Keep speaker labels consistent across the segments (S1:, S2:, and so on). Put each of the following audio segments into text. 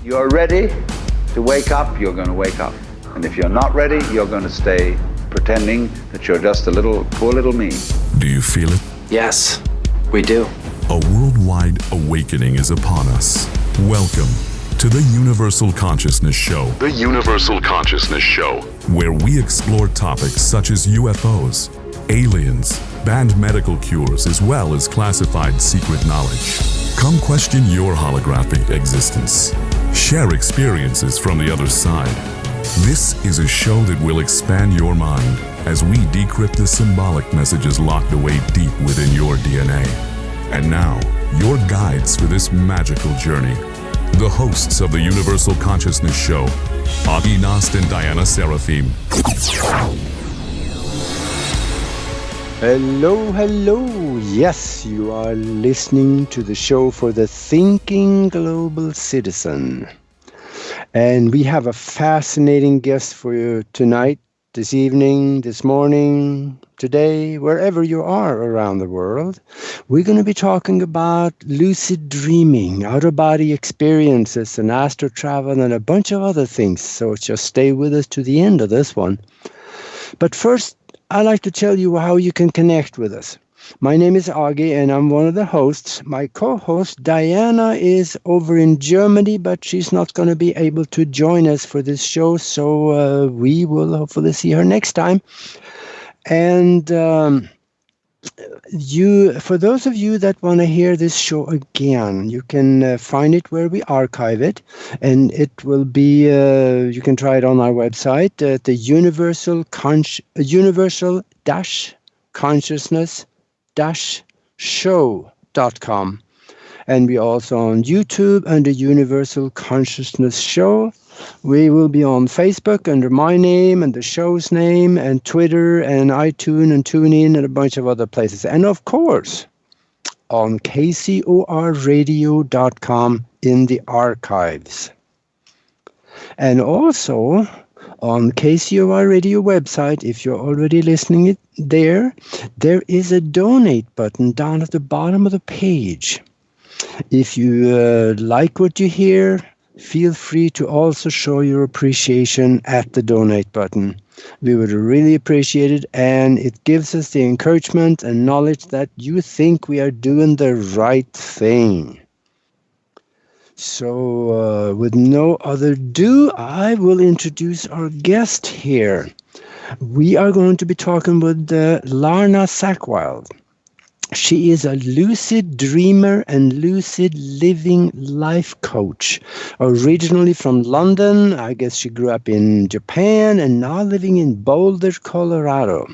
S1: you're ready to wake up, you're going to wake up. And if you're not ready, you're going to stay pretending that you're just a poor little me.
S2: Do you feel it?
S3: Yes, we do.
S2: A worldwide awakening is upon us. Welcome to the Universal Consciousness Show.
S4: The Universal Consciousness Show.
S2: Where we explore topics such as UFOs, aliens, banned medical cures, as well as classified secret knowledge. Come question your holographic existence. Share experiences from the other side. This is a show that will expand your mind as we decrypt the symbolic messages locked away deep within your DNA. And now, your guides for this magical journey. The hosts of the Universal Consciousness Show, Aage, Nost, and Diana Serafim.
S5: Hello, hello. Yes, you are listening to the show for the thinking global citizen. And we have a fascinating guest for you tonight, this evening, this morning, today, wherever you are around the world. We're going to be talking about lucid dreaming, out-of-body experiences, and astral travel, and a bunch of other things. So just stay with us to the end of this one. But first, I'd like to tell you how you can connect with us. My name is Aage, and I'm one of the hosts. My co-host, Diana, is over in Germany, but she's not going to be able to join us for this show, so we will hopefully see her next time. And for those of you that want to hear this show again, you can find it where we archive it, and it will be, you can try it on our website at the universal-consciousness-show.com. And we also on YouTube under Universal Consciousness Show. We will be on Facebook under my name and the show's name, and Twitter and iTunes and TuneIn and a bunch of other places. And of course, on kcorradio.com in the archives. And also on KCOR Radio website, if you're already listening it there is a donate button down at the bottom of the page. If you like what you hear, feel free to also show your appreciation at the donate button. We would really appreciate it, and it gives us the encouragement and knowledge that you think we are doing the right thing. So, with no other ado, I will introduce our guest here. We are going to be talking with Lana Sackwild. She is a lucid dreamer and lucid living life coach. Originally from London, I guess she grew up in Japan and now living in Boulder, Colorado.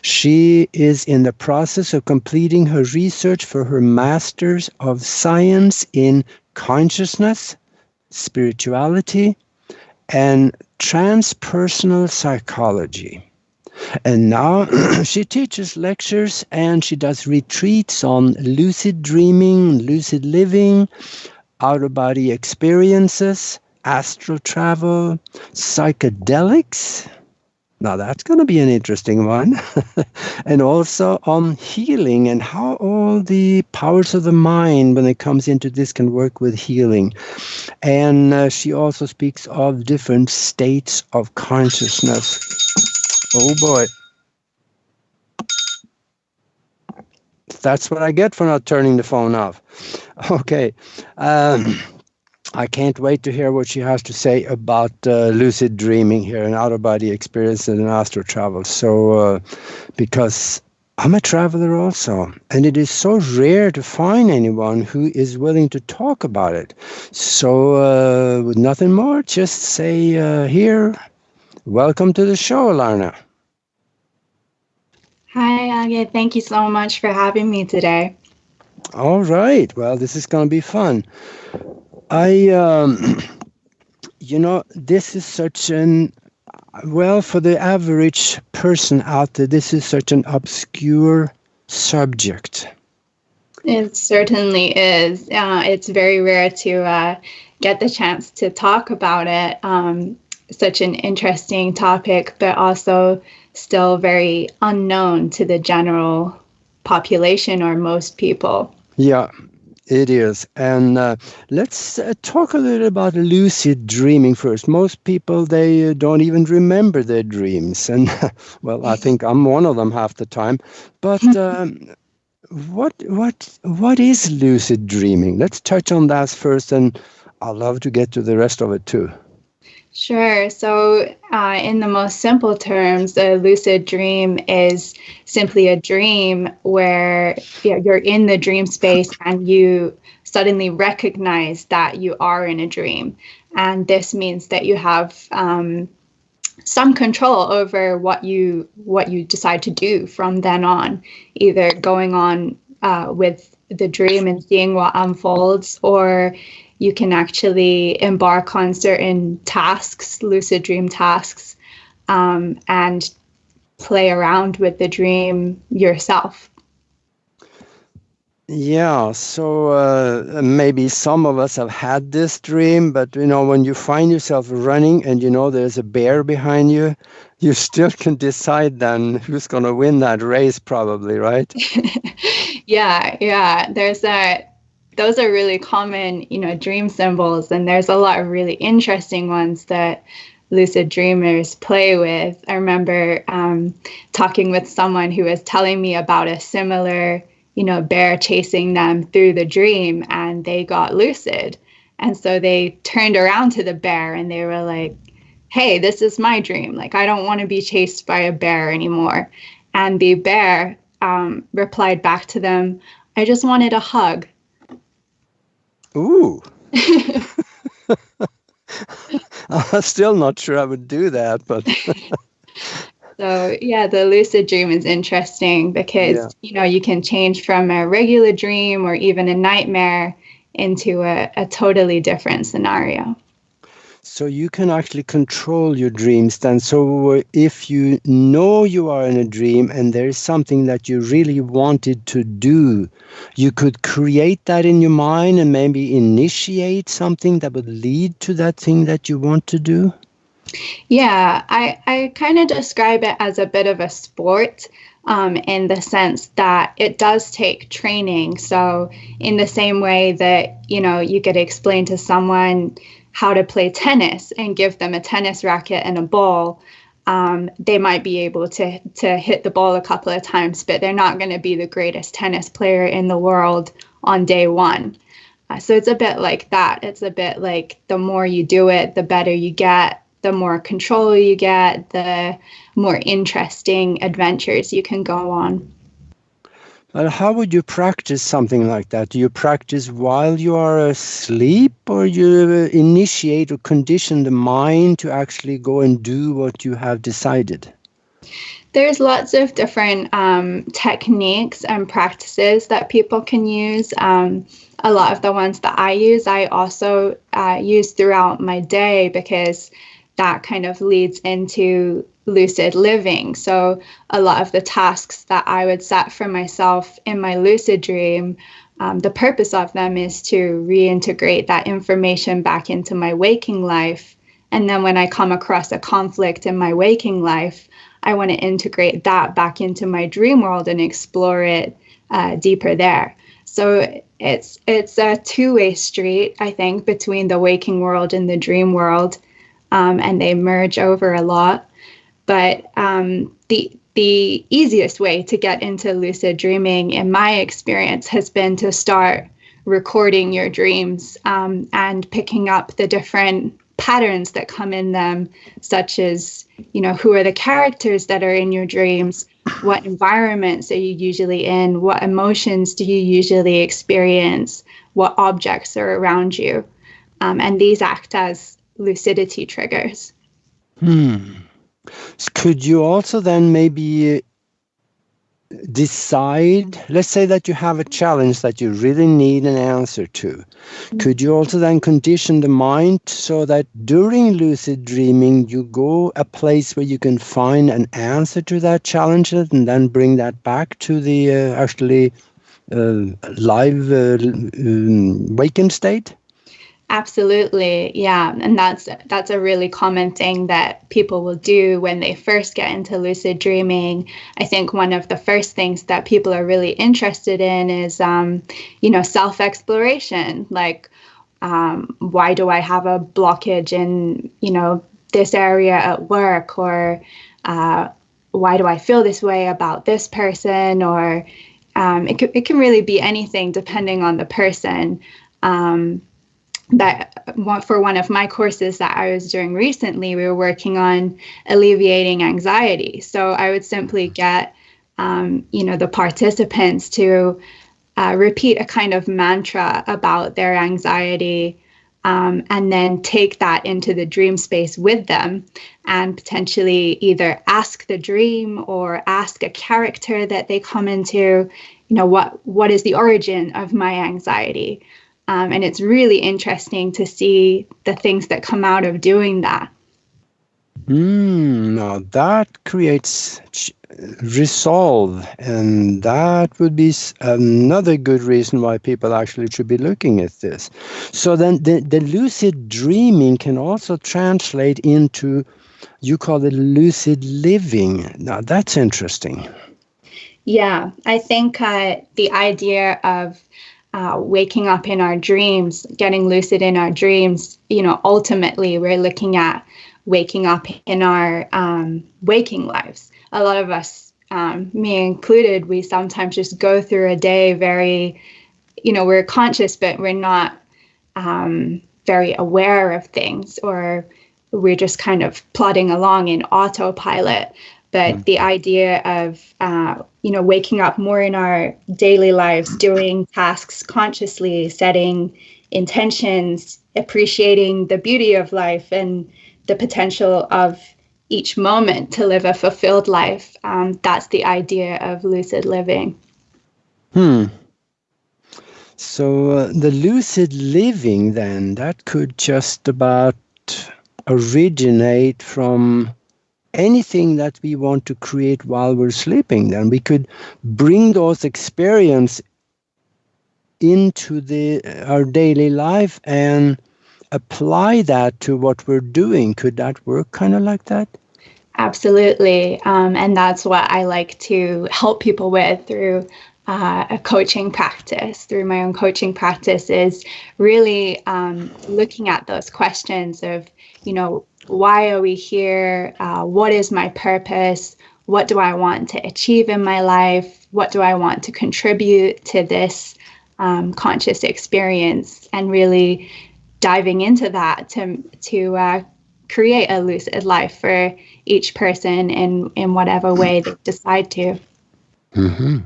S5: She is in the process of completing her research for her Master's of Science in Consciousness, Spirituality, and Transpersonal Psychology. And now she teaches lectures and she does retreats on lucid dreaming, lucid living, out-of-body experiences, astral travel, psychedelics. Now that's going to be an interesting one. And also on healing and how all the powers of the mind when it comes into this can work with healing. And she also speaks of different states of consciousness. Oh boy. That's what I get for not turning the phone off. Okay. I can't wait to hear what she has to say about lucid dreaming here and out-of-body experience and astral travel. So, because I'm a traveler also, and it is so rare to find anyone who is willing to talk about it. So, with nothing more, just say here, welcome to the show, Lana.
S6: Hi, Aage. Thank you so much for having me today.
S5: All right. Well, this is going to be fun. This is such for the average person out there, this is such an obscure subject.
S6: It certainly is. It's very rare to get the chance to talk about it. Such an interesting topic, but also still very unknown to the general population or most people.
S5: Yeah. It is. And let's talk a little about lucid dreaming first. Most people, they don't even remember their dreams. And, well, I think I'm one of them half the time. But what is lucid dreaming? Let's touch on that first, and I'd love to get to the rest of it too.
S6: Sure. So in the most simple terms, a lucid dream is simply a dream where you're in the dream space and you suddenly recognize that you are in a dream. And this means that you have some control over what you decide to do from then on, either going on with the dream and seeing what unfolds, or you can actually embark on certain tasks, lucid dream tasks, and play around with the dream yourself.
S5: Yeah, so maybe some of us have had this dream, but when you find yourself running and there's a bear behind you, you still can decide then who's going to win that race, probably, right?
S6: Yeah. Those are really common, dream symbols, and there's a lot of really interesting ones that lucid dreamers play with. I remember talking with someone who was telling me about a similar, bear chasing them through the dream, and they got lucid. And so they turned around to the bear and they were like, hey, this is my dream. Like, I don't want to be chased by a bear anymore. And the bear replied back to them, I just wanted a hug.
S5: Ooh. I'm still not sure I would do that, but...
S6: So, yeah, the lucid dream is interesting because, you can change from a regular dream or even a nightmare into a totally different scenario.
S5: So you can actually control your dreams then. So if you know you are in a dream and there is something that you really wanted to do, you could create that in your mind and maybe initiate something that would lead to that thing that you want to do?
S6: Yeah, I kind of describe it as a bit of a sport in the sense that it does take training. So in the same way that, you could explain to someone how to play tennis and give them a tennis racket and a ball, they might be able to hit the ball a couple of times, but they're not going to be the greatest tennis player in the world on day one. So it's a bit like that. It's a bit like the more you do it, the better you get, the more control you get, the more interesting adventures you can go on.
S5: But how would you practice something like that? Do you practice while you are asleep, or you initiate or condition the mind to actually go and do what you have decided?
S6: There's lots of different techniques and practices that people can use. A lot of the ones that I use, I also use throughout my day, because that kind of leads into lucid living. So a lot of the tasks that I would set for myself in my lucid dream, the purpose of them is to reintegrate that information back into my waking life. And then when I come across a conflict in my waking life, I want to integrate that back into my dream world and explore it deeper there. So it's a two-way street, I think, between the waking world and the dream world, and they merge over a lot. But the easiest way to get into lucid dreaming, in my experience, has been to start recording your dreams and picking up the different patterns that come in them, such as, who are the characters that are in your dreams, what environments are you usually in, what emotions do you usually experience, what objects are around you. And these act as lucidity triggers.
S5: Could you also then maybe decide, let's say that you have a challenge that you really need an answer to. Could you also then condition the mind so that during lucid dreaming you go a place where you can find an answer to that challenge and then bring that back to the live wakened state?
S6: Absolutely. Yeah. And that's a really common thing that people will do when they first get into lucid dreaming. I think one of the first things that people are really interested in is, self-exploration. Like, why do I have a blockage in, this area at work? Or why do I feel this way about this person? Or it can really be anything depending on the person. For one of my courses that I was doing recently, we were working on alleviating anxiety. So I would simply get, the participants to repeat a kind of mantra about their anxiety, and then take that into the dream space with them, and potentially either ask the dream or ask a character that they come into, what is the origin of my anxiety? And it's really interesting to see the things that come out of doing that.
S5: Now that creates resolve, and that would be another good reason why people actually should be looking at this. So then the lucid dreaming can also translate into, you call it lucid living. Now that's interesting.
S6: Yeah, I think the idea of waking up in our dreams, getting lucid in our dreams, ultimately we're looking at waking up in our waking lives. A lot of us, me included, we sometimes just go through a day very, we're conscious, but we're not very aware of things, or we're just kind of plodding along in autopilot. But the idea of, waking up more in our daily lives, doing tasks consciously, setting intentions, appreciating the beauty of life and the potential of each moment to live a fulfilled life. That's the idea of lucid living.
S5: So the lucid living, then, that could just about originate from anything that we want to create while we're sleeping. Then we could bring those experiences into our daily life and apply that to what we're doing. Could that work kind of like that?
S6: Absolutely. And that's what I like to help people with through a coaching practice, through my own coaching practice, is really looking at those questions of, why are we here? What is my purpose? What do I want to achieve in my life? What do I want to contribute to this conscious experience? And really diving into that to create a lucid life for each person in whatever way they decide to.
S5: Mm-hmm.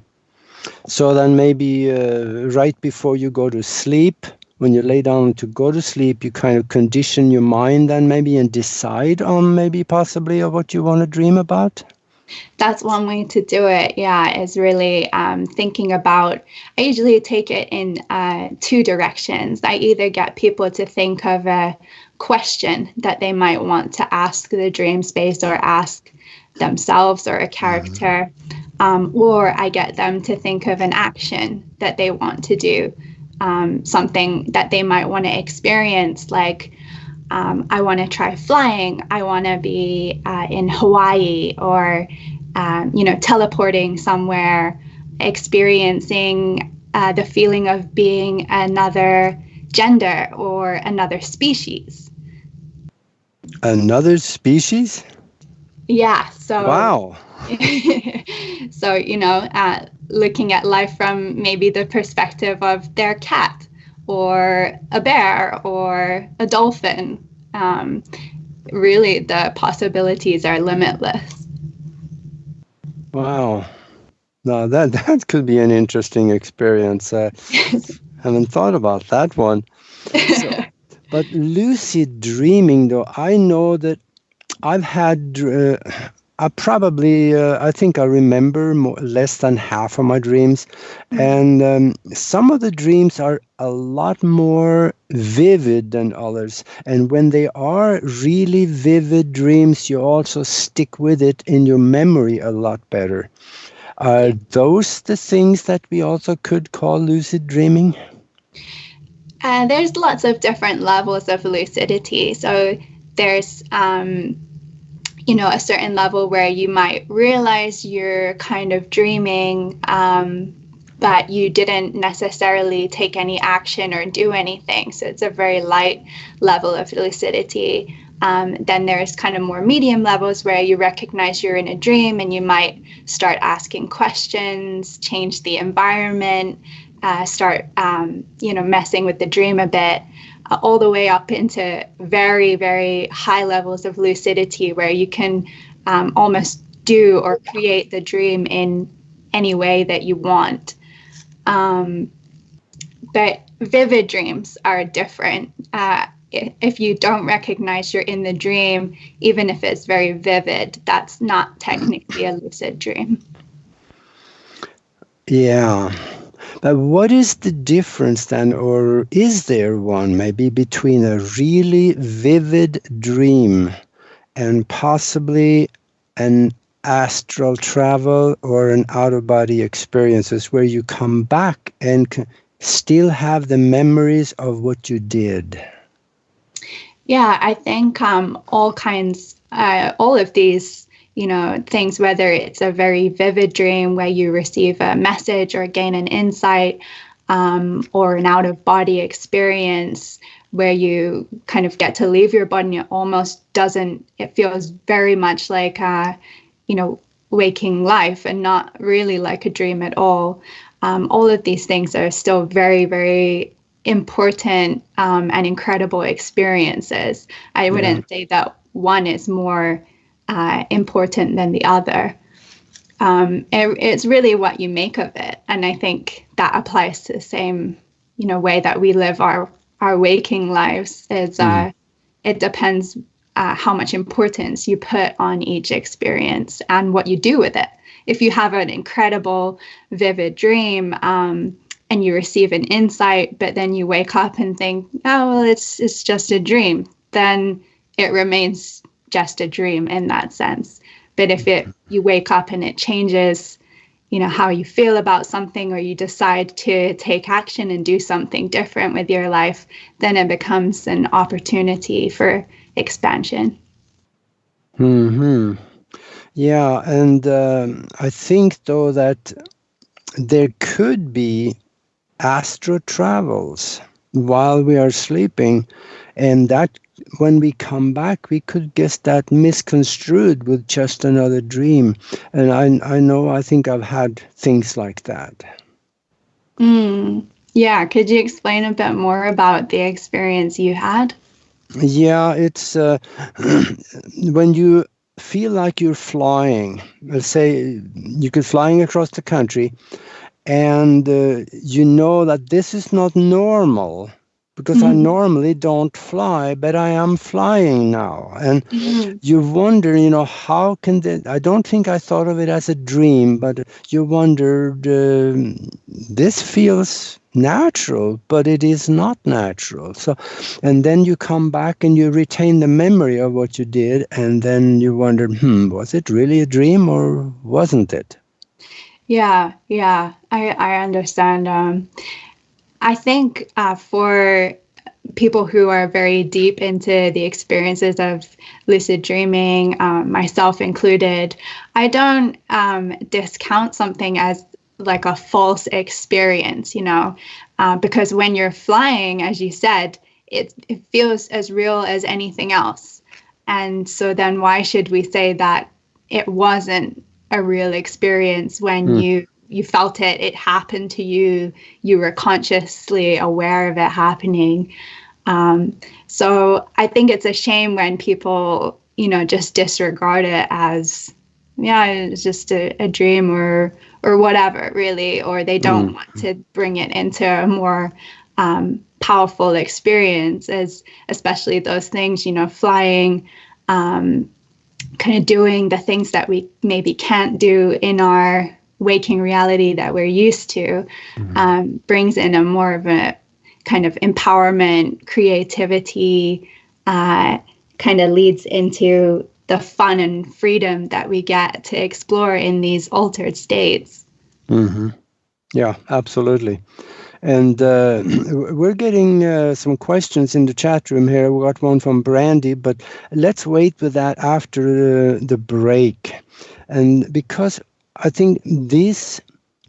S5: So then maybe right before you go to sleep, when you lay down to go to sleep, you kind of condition your mind then maybe and decide on maybe possibly what you want to dream about?
S6: That's one way to do it, yeah, is really thinking about, I usually take it in two directions. I either get people to think of a question that they might want to ask the dream space or ask themselves or a character, or I get them to think of an action that they want to do, something that they might want to experience, like I want to try flying, I want to be in Hawaii, or teleporting somewhere, experiencing the feeling of being another gender or another species.
S5: Another species?
S6: Yeah. So.
S5: Wow.
S6: So, looking at life from maybe the perspective of their cat or a bear or a dolphin. Really, the possibilities are limitless.
S5: Wow. Now that could be an interesting experience. Haven't thought about that one. But lucid dreaming, though, I know that I've had... I think I remember less than half of my dreams. And some of the dreams are a lot more vivid than others. And when they are really vivid dreams, you also stick with it in your memory a lot better. Are those the things that we also could call lucid dreaming?
S6: There's lots of different levels of lucidity. So there's, a certain level where you might realize you're kind of dreaming, but you didn't necessarily take any action or do anything. So it's a very light level of lucidity. Then there's kind of more medium levels where you recognize you're in a dream and you might start asking questions, change the environment, start, messing with the dream a bit, all the way up into very, very high levels of lucidity where you can almost do or create the dream in any way that you want. But vivid dreams are different. If you don't recognize you're in the dream, even if it's very vivid, that's not technically a lucid dream.
S5: Yeah. But what is the difference then, or is there one maybe, between a really vivid dream and possibly an astral travel or an out-of-body experiences where you come back and still have the memories of what you did?
S6: Yeah, I think all of these, things, whether it's a very vivid dream where you receive a message or gain an insight, or an out-of-body experience where you kind of get to leave your body, and it feels very much like, waking life and not really like a dream at all. All of these things are still very, very important and incredible experiences. I wouldn't say that one is more important than the other. It's really what you make of it, and I think that applies to the same, way that we live our waking lives. It depends how much importance you put on each experience and what you do with it. If you have an incredible, vivid dream, and you receive an insight, but then you wake up and think, oh, well, it's just a dream, then it remains just a dream in that sense. But if you wake up and it changes, how you feel about something, or you decide to take action and do something different with your life, then it becomes an opportunity for expansion.
S5: Mm-hmm. Yeah, and I think, though, that there could be astral travels while we are sleeping, and that when we come back, we could get that misconstrued with just another dream. And I think I've had things like that.
S6: Yeah, could you explain a bit more about the experience you had?
S5: Yeah, it's when you feel like you're flying. Let's say you could flying across the country, and you know that this is not normal, because I normally don't fly, but I am flying now. And you wonder, how can I don't think I thought of it as a dream, but you wondered, this feels natural, but it is not natural. So, and then you come back and you retain the memory of what you did, and then you wonder, was it really a dream or wasn't it?
S6: Yeah, I understand. I think for people who are very deep into the experiences of lucid dreaming, myself included, I don't discount something as like a false experience, because when you're flying, as you said, it feels as real as anything else. And so then why should we say that it wasn't a real experience when you felt it, it happened to you, you were consciously aware of it happening. So I think it's a shame when people, just disregard it as, it's just a dream or whatever, really, or they don't want to bring it into a more powerful experience, especially those things, flying, kind of doing the things that we maybe can't do in our waking reality that we're used to, brings in a more of a kind of empowerment, creativity, kind of leads into the fun and freedom that we get to explore in these altered states.
S5: Yeah, absolutely. And we're getting some questions in the chat room here. We got one from Brandy, but let's wait with that after the break. And because I think these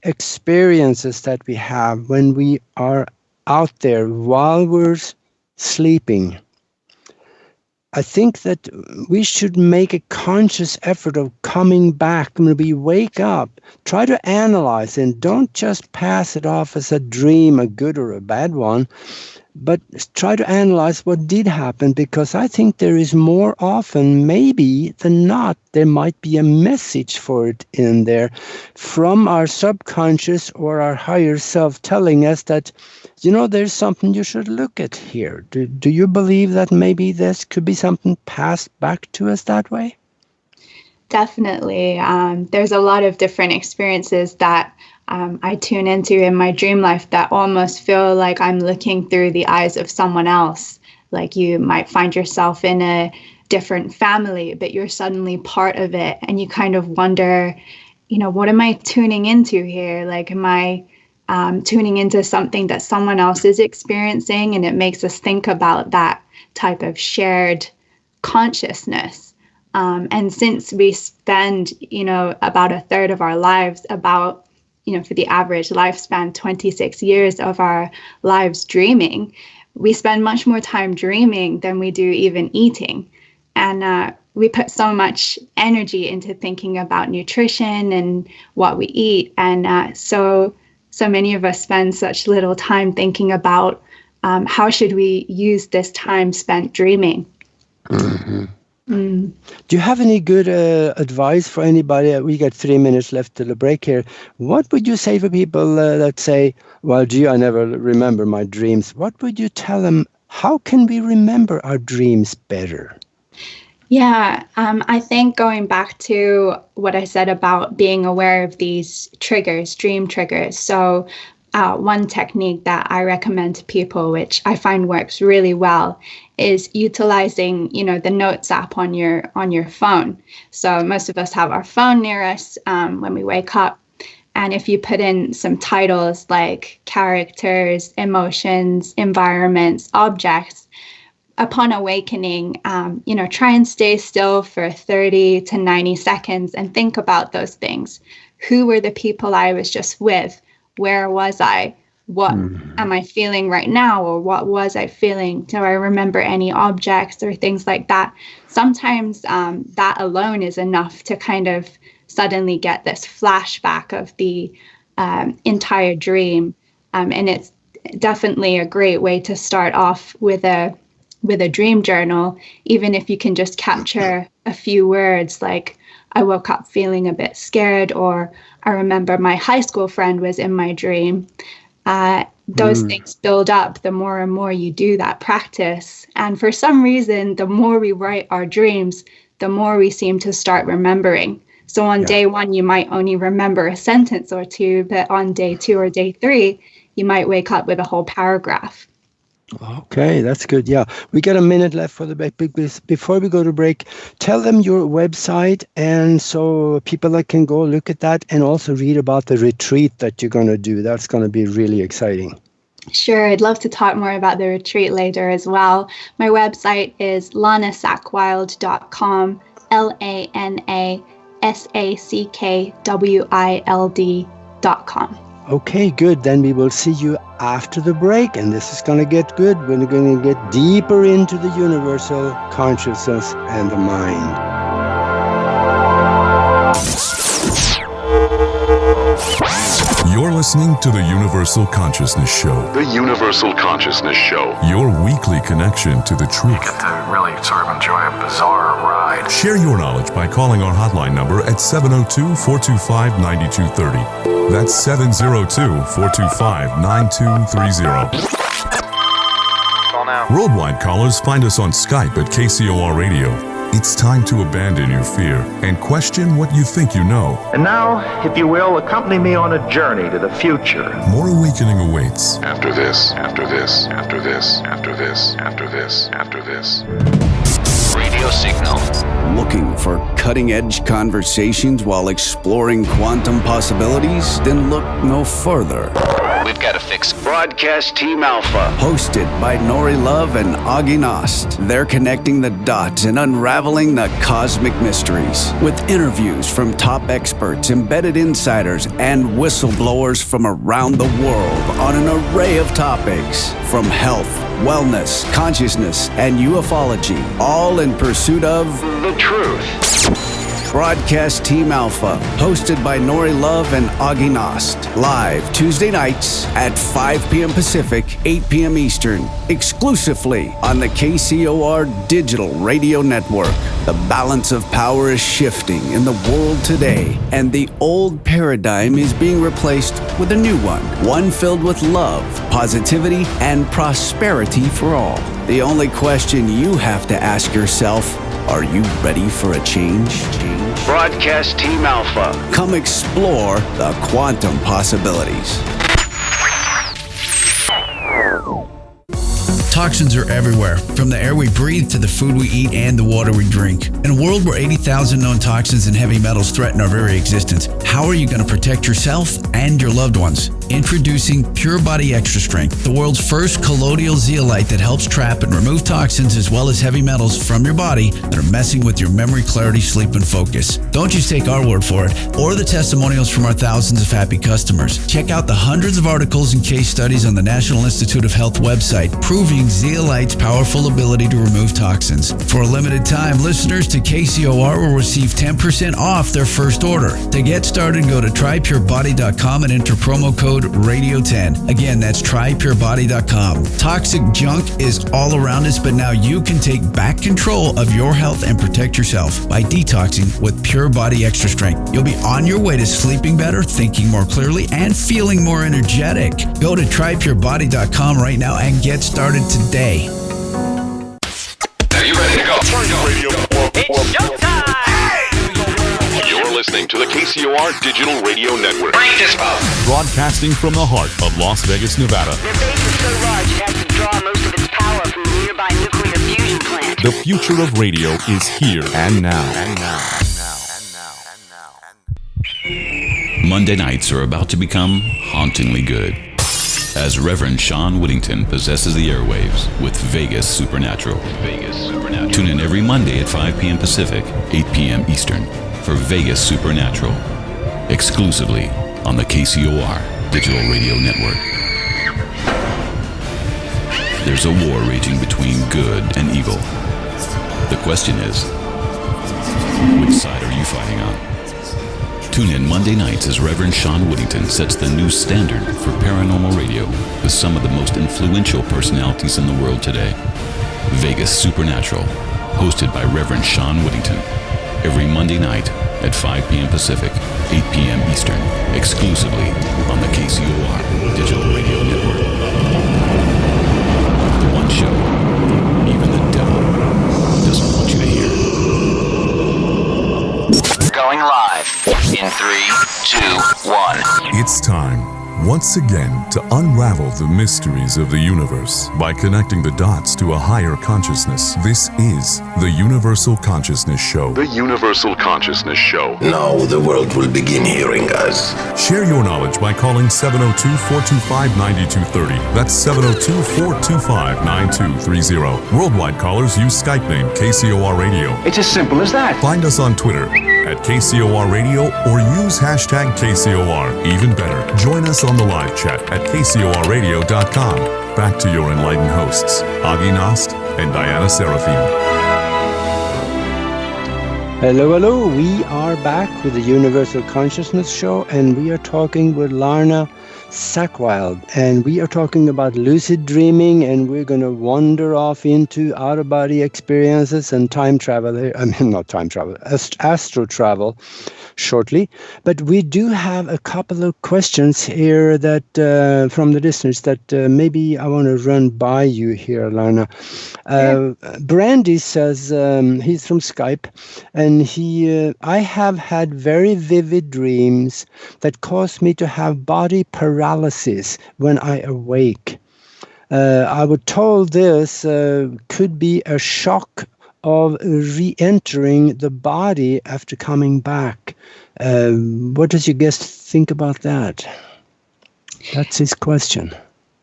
S5: experiences that we have when we are out there while we're sleeping, I think that we should make a conscious effort of coming back. When we wake up, try to analyze and don't just pass it off as a dream, a good or a bad one, but try to analyze what did happen, because I think there is more often, maybe than not, there might be a message for it in there from our subconscious or our higher self telling us that, you know, there's something you should look at here. Do you believe that maybe this could be something passed back to us that way?
S6: Definitely. There's a lot of different experiences that I tune into in my dream life that almost feel like I'm looking through the eyes of someone else. Like you might find yourself in a different family, but you're suddenly part of it. And you kind of wonder, you know, what am I tuning into here? Like, am I tuning into something that someone else is experiencing? And it makes us think about that type of shared consciousness. And since we spend, you know, about a third of our lives, about, you know, for the average lifespan, 26 years of our lives dreaming, we spend much more time dreaming than we do even eating. And we put so much energy into thinking about nutrition and what we eat. And so many of us spend such little time thinking about how should we use this time spent dreaming.
S5: Mm-hmm. Mm. Do you have any good advice for anybody? We got 3 minutes left till the break here. What would you say for people that say, well, gee, I never remember my dreams? What would you tell them? How can we remember our dreams better?
S6: Yeah, I think going back to what I said about being aware of these triggers, dream triggers. So one technique that I recommend to people, which I find works really well, is utilizing, you know, the Notes app on your phone. So most of us have our phone near us when we wake up. And if you put in some titles like characters, emotions, environments, objects, upon awakening, you know, try and stay still for 30 to 90 seconds and think about those things. Who were the people I was just with? Where was I? What am I feeling right now? Or what was I feeling? Do I remember any objects or things like that? Sometimes that alone is enough to kind of suddenly get this flashback of the entire dream. And it's definitely a great way to start off with a dream journal, even if you can just capture a few words like, I woke up feeling a bit scared, or I remember my high school friend was in my dream. Those things build up the more and more you do that practice. And for some reason, the more we write our dreams, the more we seem to start remembering. So on day one, you might only remember a sentence or two, but on day 2 or day 3, you might wake up with a whole paragraph.
S5: Okay, that's good. Yeah, we got a minute left for the break. Before we go to break, tell them your website, and so people that can go look at that and also read about the retreat that you're going to do. That's going to be really exciting.
S6: Sure, I'd love to talk more about the retreat later as well. My website is lanasackwild.com, LANASACKWILD.com.
S5: Okay, good. Then we will see you after the break, and this is going to get good. We're going to get deeper into the universal consciousness and the mind.
S2: You're listening to the Universal Consciousness Show.
S4: The Universal Consciousness Show.
S2: Your weekly connection to the truth.
S7: You get to really sort of enjoy a bizarre ride.
S2: Share your knowledge by calling our hotline number at 702-425-9230. That's 702-425-9230.
S7: Call now.
S2: Worldwide callers find us on Skype at KCOR Radio. It's time to abandon your fear and question what you think you know.
S8: And now, if you will, accompany me on a journey to the future.
S2: More awakening awaits.
S4: After this, after this, after this, after this, after this, after this.
S7: Radio signal.
S9: Looking for cutting-edge conversations while exploring quantum possibilities? Then look no further.
S7: We've got to fix
S9: Broadcast Team Alpha, hosted by Nori Love and Aage Nost. They're connecting the dots and unraveling the cosmic mysteries with interviews from top experts, embedded insiders, and whistleblowers from around the world on an array of topics from health, wellness, consciousness, and ufology, all in pursuit of the truth. Broadcast Team Alpha, hosted by Nori Love and Aage Nost. Live Tuesday nights at 5 p.m. Pacific, 8 p.m. Eastern, exclusively on the KCOR Digital Radio Network. The balance of power is shifting in the world today, and the old paradigm is being replaced with a new one filled with love, positivity, and prosperity for all. The only question you have to ask yourself: are you ready for a change? Broadcast Team Alpha. Come explore the quantum possibilities.
S10: Toxins are everywhere, from the air we breathe to the food we eat and the water we drink. In a world where 80,000 known toxins and heavy metals threaten our very existence, how are you going to protect yourself and your loved ones? Introducing Pure Body Extra Strength, the world's first colloidal zeolite that helps trap and remove toxins as well as heavy metals from your body that are messing with your memory, clarity, sleep, and focus. Don't just take our word for it or the testimonials from our thousands of happy customers. Check out the hundreds of articles and case studies on the National Institute of Health website proving zeolite's powerful ability to remove toxins. For a limited time, listeners to KCOR will receive 10% off their first order. To get started, go to trypurebody.com and enter promo code RADIO10. Again, that's trypurebody.com. Toxic junk is all around us, but now you can take back control of your health and protect yourself by detoxing with Pure Body Extra Strength. You'll be on your way to sleeping better, thinking more clearly, and feeling more energetic. Go to trypurebody.com right now and get started today.
S4: Are you ready to go?
S11: It's showtime!
S4: You're listening to the KCOR Digital Radio Network.
S7: Break this up.
S2: Broadcasting from the heart of Las Vegas, Nevada.
S11: Their base is so large it has to draw most of its power from the nearby nuclear fusion plant.
S2: The future of radio is here and now.
S12: Monday nights are about to become hauntingly good, as Reverend Sean Whittington possesses the airwaves with Vegas Supernatural. Tune in every Monday at 5 p.m. Pacific, 8 p.m. Eastern for Vegas Supernatural, exclusively on the KCOR Digital Radio Network. There's a war raging between good and evil. The question is, which side are you fighting on? Tune in Monday nights as Reverend Sean Whittington sets the new standard for paranormal radio with some of the most influential personalities in the world today. Vegas Supernatural, hosted by Reverend Sean Whittington, every Monday night at 5 p.m. Pacific, 8 p.m. Eastern, exclusively on the KCOR Digital Radio Network. The one show even the devil doesn't want you to hear.
S7: Going live in 3, 2, 1.
S2: It's time, once again, to unravel the mysteries of the universe by connecting the dots to a higher consciousness. This is the Universal Consciousness Show.
S4: The Universal Consciousness Show.
S13: Now the world will begin hearing us.
S2: Share your knowledge by calling 702-425-9230. That's 702-425-9230. Worldwide callers use Skype name KCOR Radio.
S8: It's as simple as that.
S2: Find us on Twitter at KCOR Radio or use hashtag KCOR. Even better, join us on the live chat at KCORradio.com. Back to your enlightened hosts, Aage Nost and Diana Serafim.
S5: Hello. We are back with the Universal Consciousness Show, and we are talking with Lana Sackwild, and we are talking about lucid dreaming, and we're going to wander off into out-of-body experiences and time travel. I mean, not time travel, astral travel shortly. But we do have a couple of questions here that from the listeners that maybe I want to run by you here, Lana. Brandy says he's from Skype, and I have had very vivid dreams that cause me to have body paralysis when I awake. I was told this could be a shock of re-entering the body after coming back. What does your guest think about that? That's his question.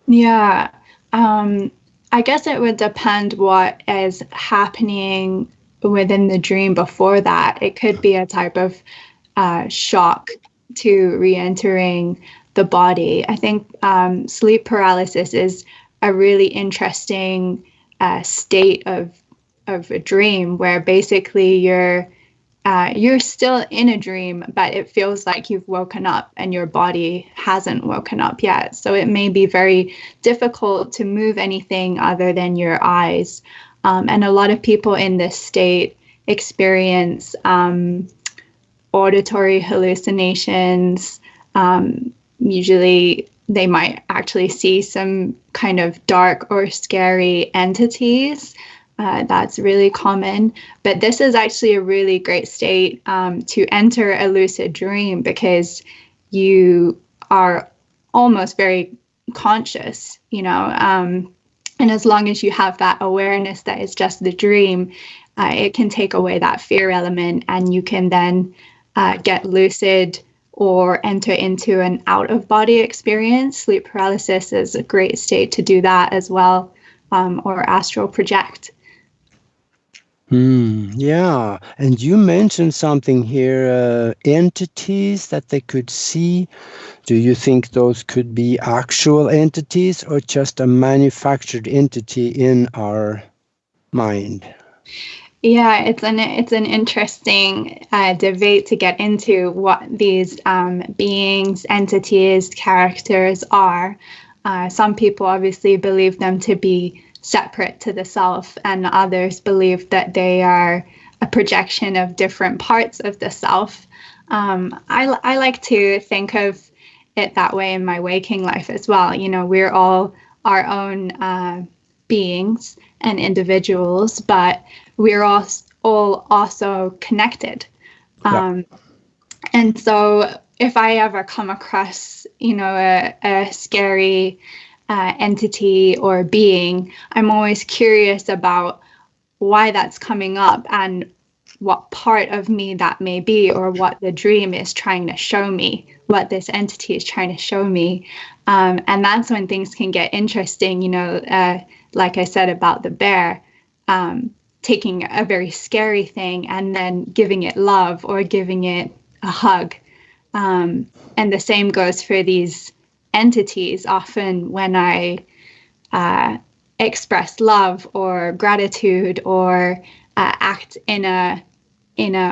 S6: Yeah. I guess it would depend what is happening within the dream before that. It could be a type of shock to re-entering the body. I think sleep paralysis is a really interesting state of a dream where basically you're still in a dream, but it feels like you've woken up and your body hasn't woken up yet. So it may be very difficult to move anything other than your eyes. And a lot of people in this state experience auditory hallucinations. Usually they might actually see some kind of dark or scary entities. That's really common. But this is actually a really great state to enter a lucid dream because you are almost very conscious, and as long as you have that awareness that it's just the dream, it can take away that fear element, and you can then get lucid or enter into an out-of-body experience. Sleep paralysis is a great state to do that as well, or astral project.
S5: Yeah, and you mentioned something here, entities that they could see. Do you think those could be actual entities or just a manufactured entity in our mind?
S6: Yeah, it's an interesting debate to get into what these beings, entities, characters are. Some people obviously believe them to be separate to the self, and others believe that they are a projection of different parts of the self. I like to think of it that way in my waking life as well. We're all our own beings and individuals, but we're all also connected. And so if I ever come across, a scary entity or being, I'm always curious about why that's coming up and what part of me that may be, or what the dream is trying to show me, what this entity is trying to show me. And that's when things can get interesting, like I said about the bear, taking a very scary thing and then giving it love or giving it a hug. And the same goes for these entities. Often when I express love or gratitude or act in a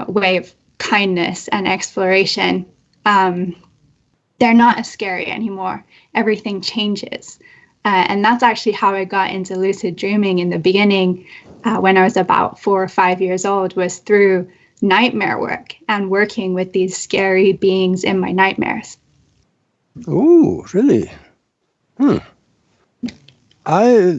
S6: way of kindness and exploration, they're not as scary anymore. Everything changes. And that's actually how I got into lucid dreaming in the beginning, when I was about 4 or 5 years old, was through nightmare work and working with these scary beings in my nightmares.
S5: Oh, really? I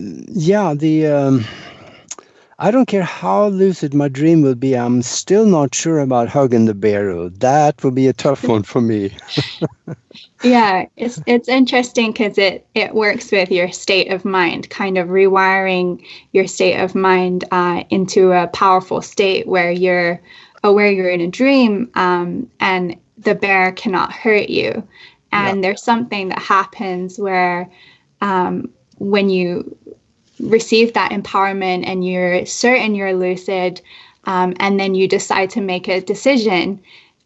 S5: don't care how lucid my dream will be. I'm still not sure about hugging the bear. That will be a tough one for me.
S6: Yeah, it's interesting because it works with your state of mind, kind of rewiring your state of mind into a powerful state where you're aware you're in a dream, and the bear cannot hurt you. And there's something that happens where when you receive that empowerment and you're certain you're lucid, and then you decide to make a decision,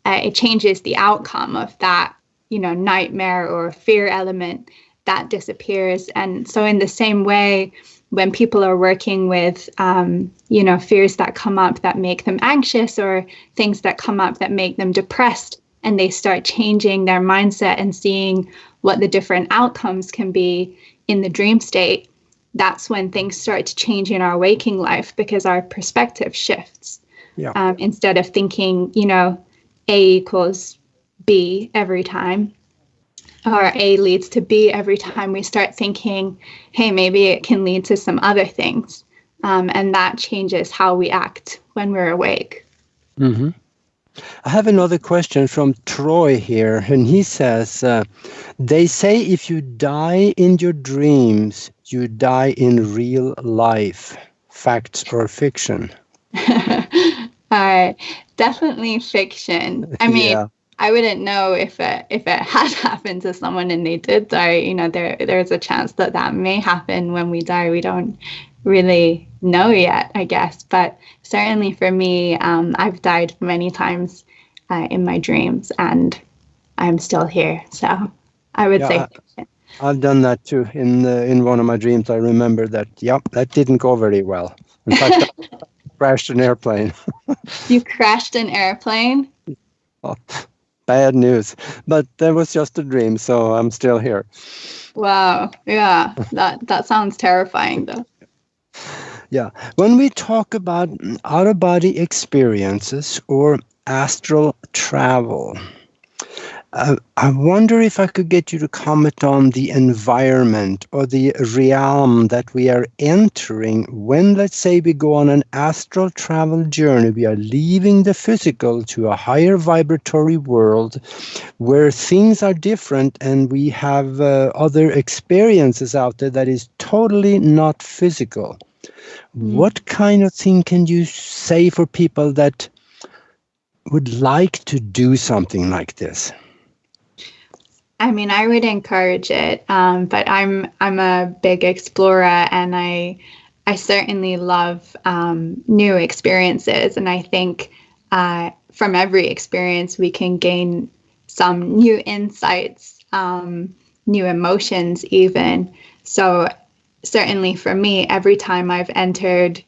S6: it changes the outcome of that, nightmare or fear element that disappears. And so in the same way, when people are working with, fears that come up that make them anxious, or things that come up that make them depressed, and they start changing their mindset and seeing what the different outcomes can be in the dream state, that's when things start to change in our waking life, because our perspective shifts. Instead of thinking, A equals B every time, or A leads to B every time, we start thinking, hey, maybe it can lead to some other things. And that changes how we act when we're awake.
S5: Mm-hmm. I have another question from Troy here, and he says, they say if you die in your dreams, you die in real life. Facts or fiction?
S6: Definitely fiction. I mean, I wouldn't know if it had happened to someone and they did die. You know, there's a chance that may happen when we die. We don't really know yet, I guess. But certainly for me, I've died many times in my dreams, and I'm still here. So I would say
S5: I've done that too. In one of my dreams, I remember that. Yep, that didn't go very well. In fact, I crashed an airplane.
S6: You crashed an airplane?
S5: Oh, bad news. But that was just a dream, so I'm still here.
S6: Wow. Yeah, that sounds terrifying, though.
S5: Yeah. When we talk about out-of-body experiences or astral travel, I wonder if I could get you to comment on the environment or the realm that we are entering when, let's say, we go on an astral travel journey. We are leaving the physical to a higher vibratory world where things are different, and we have other experiences out there that is totally not physical. What kind of thing can you say for people that would like to do something like this?
S6: I mean, I would encourage it, but I'm a big explorer, and I certainly love new experiences, and I think from every experience we can gain some new insights, new emotions even. So certainly for me, every time I've entered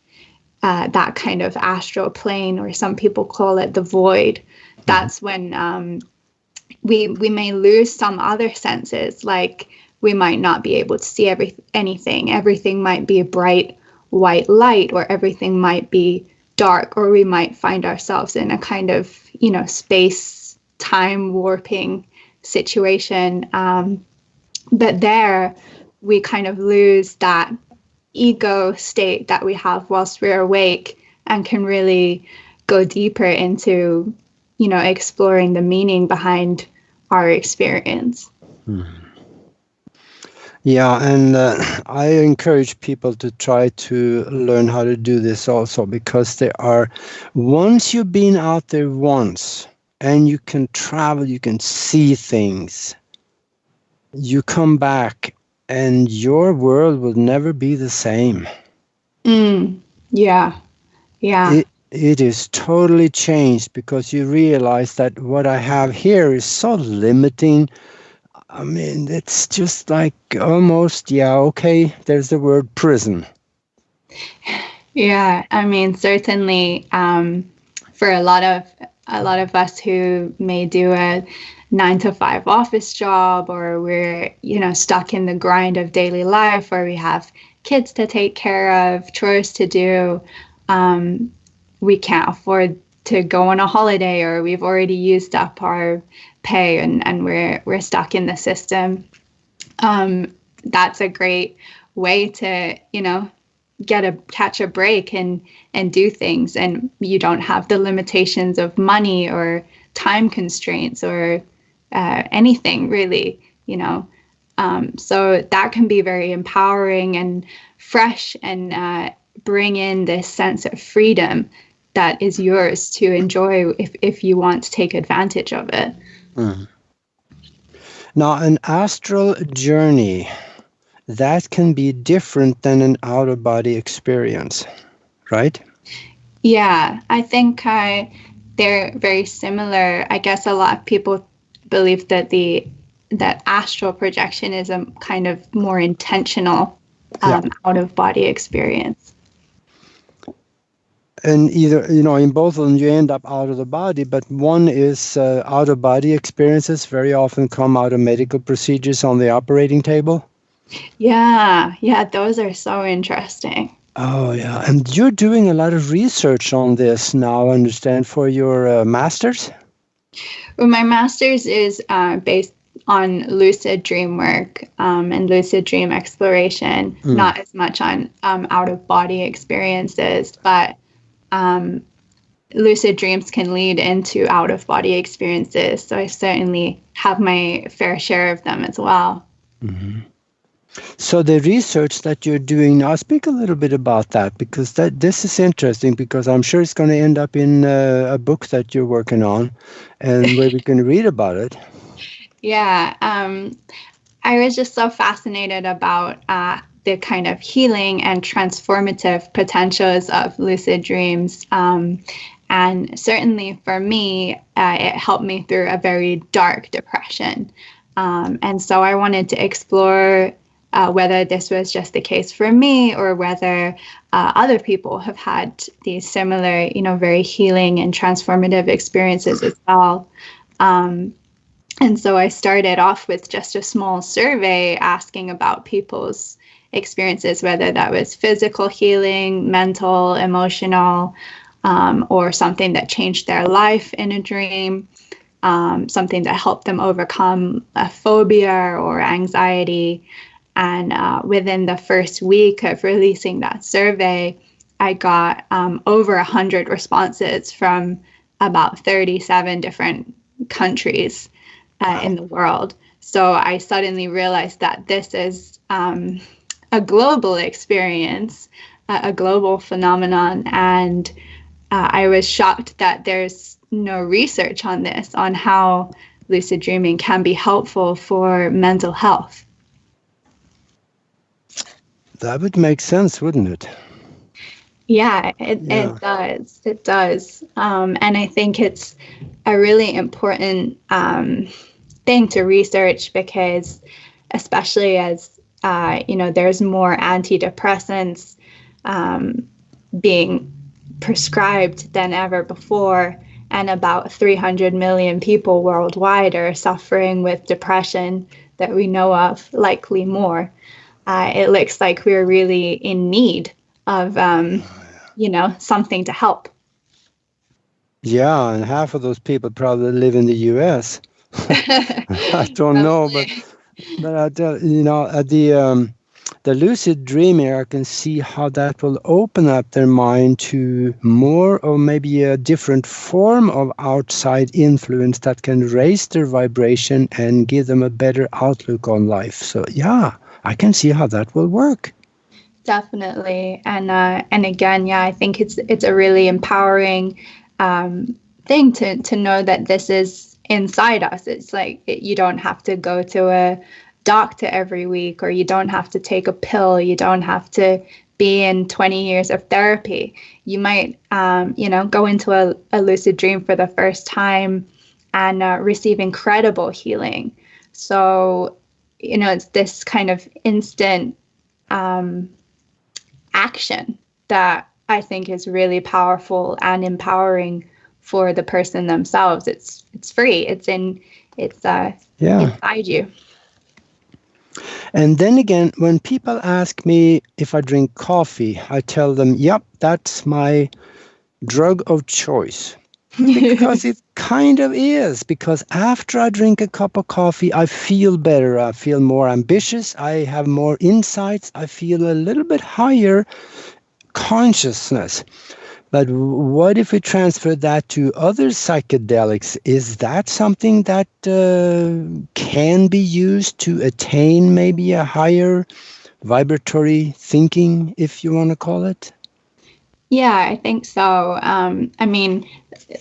S6: that kind of astral plane, or some people call it the void, that's when we may lose some other senses, like we might not be able to see anything. Everything might be a bright white light, or everything might be dark, or we might find ourselves in a kind of, space time warping situation. But there we kind of lose that ego state that we have whilst we're awake, and can really go deeper into exploring the meaning behind our experience.
S5: Yeah, and I encourage people to try to learn how to do this also, because once you've been out there once and you can travel, you can see things, you come back and your world will never be the same.
S6: Yeah.
S5: It is totally changed, because you realize that what I have here is so limiting. I mean, it's just like almost, there's the word prison.
S6: Yeah, I mean, certainly for a lot of us who may do a 9-to-5 office job, or we're, stuck in the grind of daily life, or we have kids to take care of, chores to do, we can't afford to go on a holiday, or we've already used up our pay and we're stuck in the system. That's a great way to, catch a break and do things, and you don't have the limitations of money or time constraints or anything really, so that can be very empowering and fresh, and bring in this sense of freedom that is yours to enjoy if you want to take advantage of it.
S5: Now, an astral journey, that can be different than an out-of-body experience, right?
S6: Yeah, I think they're very similar. I guess a lot of people believe that that astral projection is a kind of more intentional out-of-body experience.
S5: And either, in both of them, you end up out of the body, but one is out-of-body experiences very often come out of medical procedures on the operating table.
S6: Yeah, those are so interesting.
S5: Oh, yeah. And you're doing a lot of research on this now, I understand, for your master's?
S6: Well, my master's is based on lucid dream work and lucid dream exploration, not as much on out-of-body experiences, but lucid dreams can lead into out-of-body experiences. So I certainly have my fair share of them as well.
S5: So the research that you're doing now, speak a little bit about that, because this is interesting, because I'm sure it's going to end up in a book that you're working on and where we can read about it.
S6: Yeah. I was just so fascinated about the kind of healing and transformative potentials of lucid dreams. And certainly for me, it helped me through a very dark depression. And so I wanted to explore whether this was just the case for me, or whether other people have had these similar, very healing and transformative experiences as well. And so I started off with just a small survey asking about people's experiences, whether that was physical healing, mental, emotional, or something that changed their life in a dream, something that helped them overcome a phobia or anxiety. And within the first week of releasing that survey, I got over 100 responses from about 37 different countries in the world. So I suddenly realized that this is a global experience, a global phenomenon. And I was shocked that there's no research on this, on how lucid dreaming can be helpful for mental health.
S5: That would make sense, wouldn't it?
S6: Yeah, it does. It does. And I think it's a really important thing to research, because especially as, there's more antidepressants being prescribed than ever before, and about 300 million people worldwide are suffering with depression that we know of, likely more. It looks like we're really in need of, something to help.
S5: Yeah, and half of those people probably live in the U.S. I don't know, but I tell the lucid dreaming, I can see how that will open up their mind to more, or maybe a different form of outside influence that can raise their vibration and give them a better outlook on life. So yeah, I can see how that will work.
S6: Definitely. And again, I think it's a really empowering thing to know that this is inside us. It's like you don't have to go to a doctor every week, or you don't have to take a pill. You don't have to be in 20 years of therapy. You might, go into a lucid dream for the first time and receive incredible healing. So, it's this kind of instant action that I think is really powerful and empowering for the person themselves. It's free. It's inside you.
S5: And then again, when people ask me if I drink coffee, I tell them, yep, that's my drug of choice. Because it kind of is. Because after I drink a cup of coffee, I feel better. I feel more ambitious. I have more insights. I feel a little bit higher consciousness. But what if we transfer that to other psychedelics? Is that something that can be used to attain maybe a higher vibratory thinking, if you want to call it?
S6: Yeah, I think so.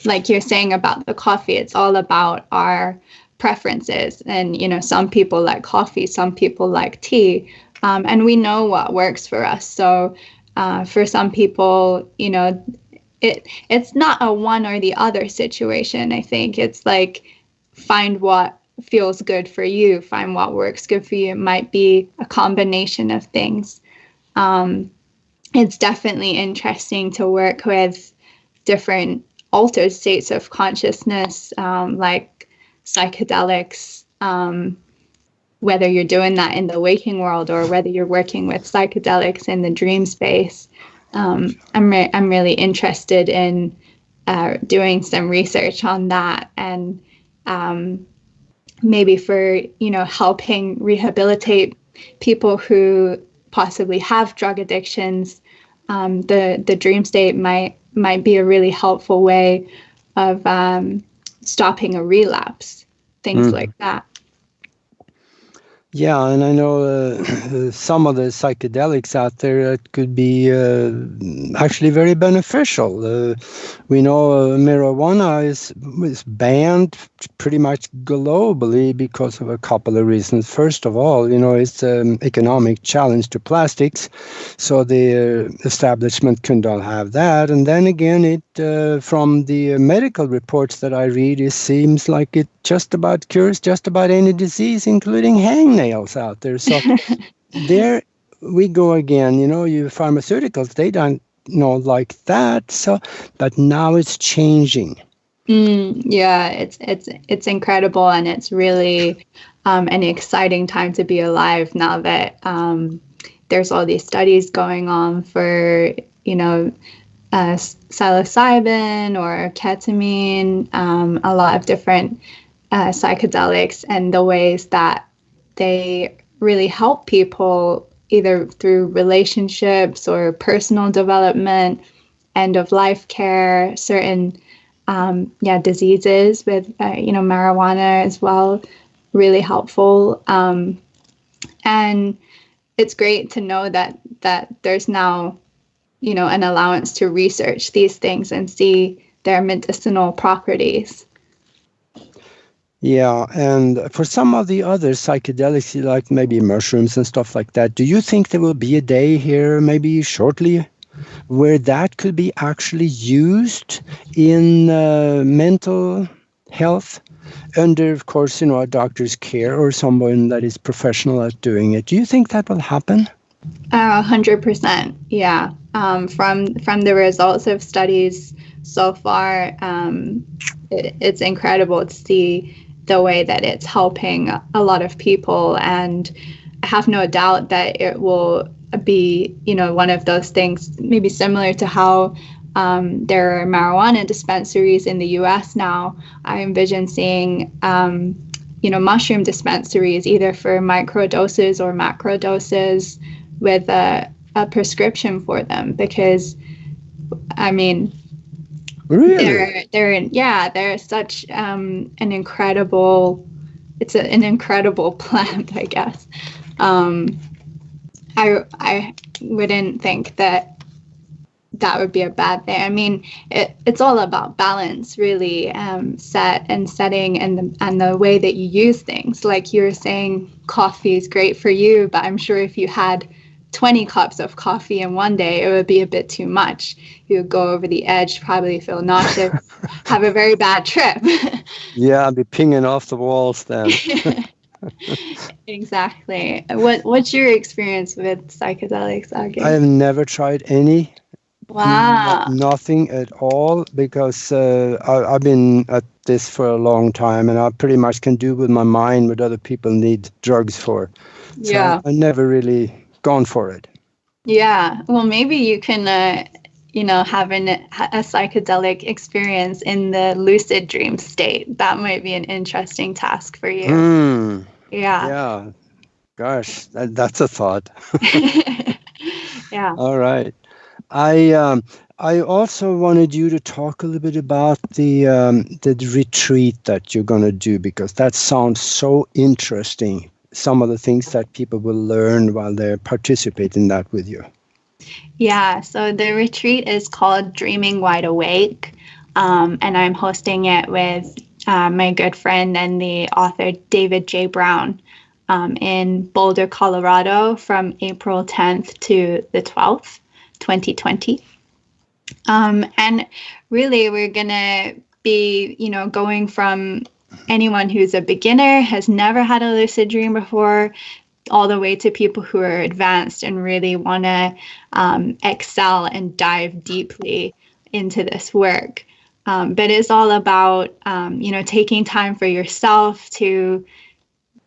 S6: Like you're saying about the coffee, it's all about our preferences. And, some people like coffee, some people like tea. And we know what works for us. So for some people, it's not a one or the other situation. I think it's like, find what feels good for you, find what works good for you. It might be a combination of things. It's definitely interesting to work with different altered states of consciousness, like psychedelics, whether you're doing that in the waking world or whether you're working with psychedelics in the dream space. I'm really interested in doing some research on that, and maybe for helping rehabilitate people who possibly have drug addictions. The dream state might be a really helpful way of stopping a relapse, things like that.
S5: Yeah, and I know some of the psychedelics out there that could be actually very beneficial. We know marijuana is banned pretty much globally because of a couple of reasons. First of all, it's an economic challenge to plastics, so the establishment couldn't have that. And then again, it from the medical reports that I read, it seems like it just about cures just about any disease, including hangnails out there. So there we go again. You pharmaceuticals, they don't like that. So, but now it's changing.
S6: Yeah, it's incredible, and it's really an exciting time to be alive now that there's all these studies going on for psilocybin or ketamine, a lot of different psychedelics, and the ways that they really help people either through relationships or personal development, end of life care, certain diseases with marijuana as well, really helpful. And it's great to know that there's now an allowance to research these things and see their medicinal properties.
S5: Yeah, and for some of the other psychedelics, like maybe mushrooms and stuff like that, do you think there will be a day here, maybe shortly, where that could be actually used in mental health under, of course, a doctor's care or someone that is professional at doing it? Do you think that will happen?
S6: 100%. Yeah. From the results of studies so far, it's incredible to see the way that it's helping a lot of people, and I have no doubt that it will be, one of those things, maybe similar to how there are marijuana dispensaries in the US now. I envision seeing, mushroom dispensaries, either for micro doses or macro doses, with a prescription for them, because,
S5: really?
S6: they're such an incredible, it's an incredible plant, I guess. I wouldn't think that would be a bad thing. It's all about balance, really, setting and the way that you use things. Like you were saying, coffee is great for you, but I'm sure if you had 20 cups of coffee in one day, it would be a bit too much. You would go over the edge, probably feel nauseous, have a very bad trip.
S5: Yeah, I'd be pinging off the walls then.
S6: Exactly. What's your experience with psychedelics, Aage?
S5: I have never tried any.
S6: Wow.
S5: Nothing at all, because I've been at this for a long time, and I pretty much can do with my mind what other people need drugs for. So
S6: yeah.
S5: I never really gone for it.
S6: Yeah. Well, maybe you can, have a psychedelic experience in the lucid dream state. That might be an interesting task for you. Yeah.
S5: Yeah. Gosh, that's a thought.
S6: Yeah.
S5: All right. I also wanted you to talk a little bit about the retreat that you're going to do, because that sounds so interesting. Some of the things that people will learn while they're participating in that with you.
S6: Yeah, so the retreat is called Dreaming Wide Awake, and I'm hosting it with my good friend and the author David J. Brown in Boulder, Colorado, from April 10th to the 12th, 2020. And really, we're going to be, going from anyone who's a beginner, has never had a lucid dream before, all the way to people who are advanced and really want to excel and dive deeply into this work. But it's all about, taking time for yourself to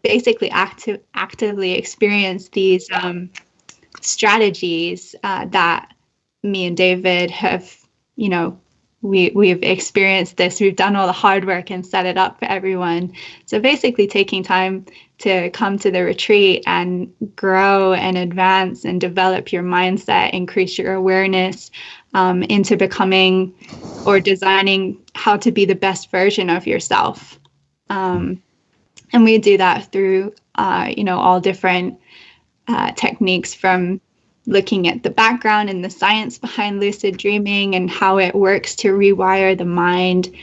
S6: basically actively experience these strategies that me and David have, we've experienced this. We've done all the hard work and set it up for everyone. So basically taking time to come to the retreat and grow and advance and develop your mindset, increase your awareness into becoming or designing how to be the best version of yourself. And we do that through all different techniques, from looking at the background and the science behind lucid dreaming and how it works to rewire the mind,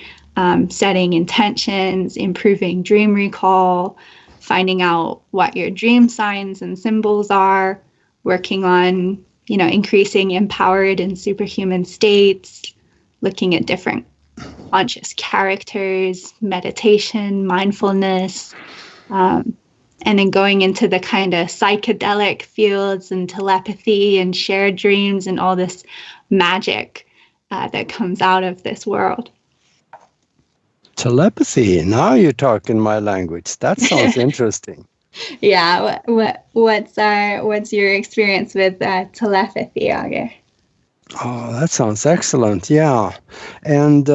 S6: setting intentions, improving dream recall, finding out what your dream signs and symbols are, working on, increasing empowered and superhuman states, looking at different conscious characters, meditation, mindfulness, and then going into the kind of psychedelic fields and telepathy and shared dreams and all this magic that comes out of this world.
S5: Telepathy. Now you're talking my language. That sounds interesting.
S6: Yeah. What's your experience with telepathy, Aage?
S5: Oh, that sounds excellent. Yeah. And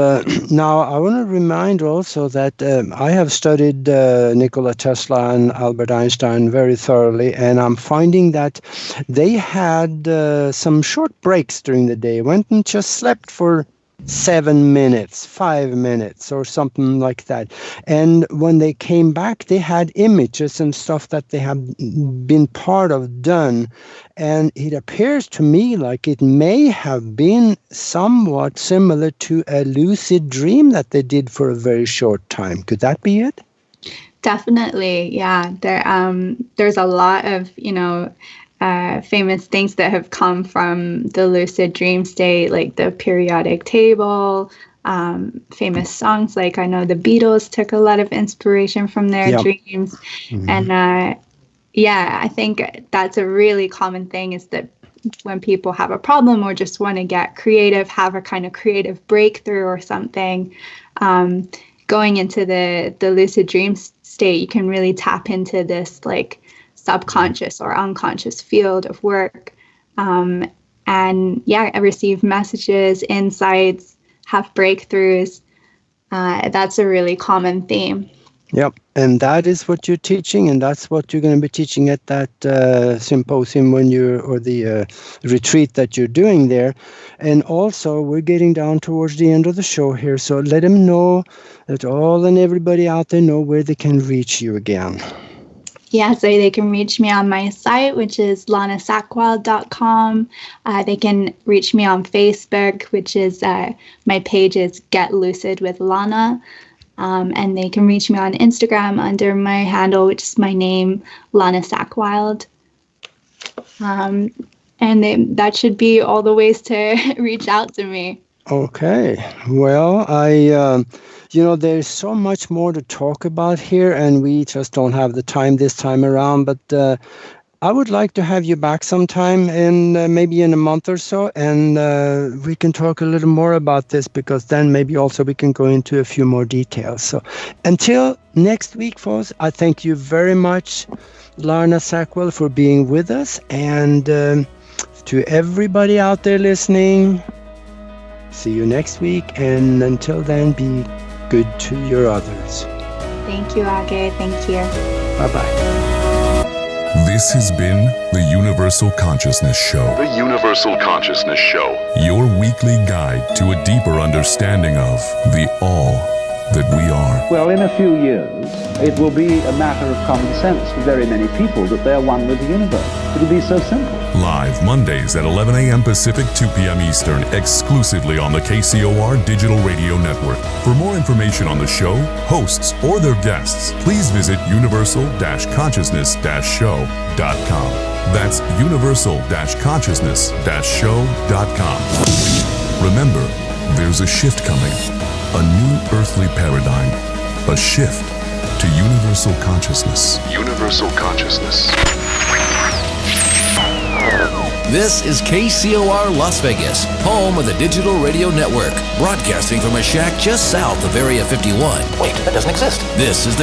S5: now I want to remind also that I have studied Nikola Tesla and Albert Einstein very thoroughly, and I'm finding that they had some short breaks during the day, went and just slept for 7 minutes, 5 minutes, or something like that. And when they came back, they had images and stuff that they have been part of done. And it appears to me like it may have been somewhat similar to a lucid dream that they did for a very short time. Could that be it?
S6: Definitely, yeah. There's a lot of, famous things that have come from the lucid dream state, like the periodic table, famous songs. Like I know the Beatles took a lot of inspiration from their dreams. Mm-hmm. And I think that's a really common thing, is that when people have a problem or just want to get creative, have a kind of creative breakthrough or something, going into the lucid dream state, you can really tap into this like subconscious or unconscious field of work, and receive messages, insights, have breakthroughs. That's a really common theme.
S5: Yep, and that is what you're teaching, and that's what you're going to be teaching at that symposium or the retreat that you're doing there. And also, we're getting down towards the end of the show here, so let them know that all and everybody out there know where they can reach you again.
S6: Yeah, so they can reach me on my site, which is lanasackwild.com. They can reach me on Facebook, which is my page is Get Lucid with Lana. And they can reach me on Instagram under my handle, which is my name, Lana Sackwild. And that should be all the ways to reach out to me.
S5: Okay. Well, there's so much more to talk about here, and we just don't have the time this time around. But I would like to have you back sometime, maybe in a month or so, and we can talk a little more about this, because then maybe also we can go into a few more details. So until next week, folks, I thank you very much, Lana Sackwild, for being with us. And to everybody out there listening, see you next week. And until then, be good to your others.
S6: Thank you, Aage. Thank you.
S5: Bye-bye.
S2: This has been the Universal Consciousness Show.
S4: The Universal Consciousness Show.
S2: Your weekly guide to a deeper understanding of the all that we are.
S1: Well, in a few years, it will be a matter of common sense for very many people that they're one with the universe. It'll be so simple.
S2: Live Mondays at 11 a.m. Pacific, 2 p.m. Eastern, exclusively on the KCOR Digital Radio Network. For more information on the show, hosts, or their guests, please visit universal-consciousness-show.com. That's universal-consciousness-show.com. Remember, there's a shift coming, a new earthly paradigm, a shift to universal consciousness.
S4: Universal consciousness.
S14: This is KCOR Las Vegas, home of the Digital Radio Network, broadcasting from a shack just south of Area 51.
S7: Wait, that doesn't exist.
S14: This is the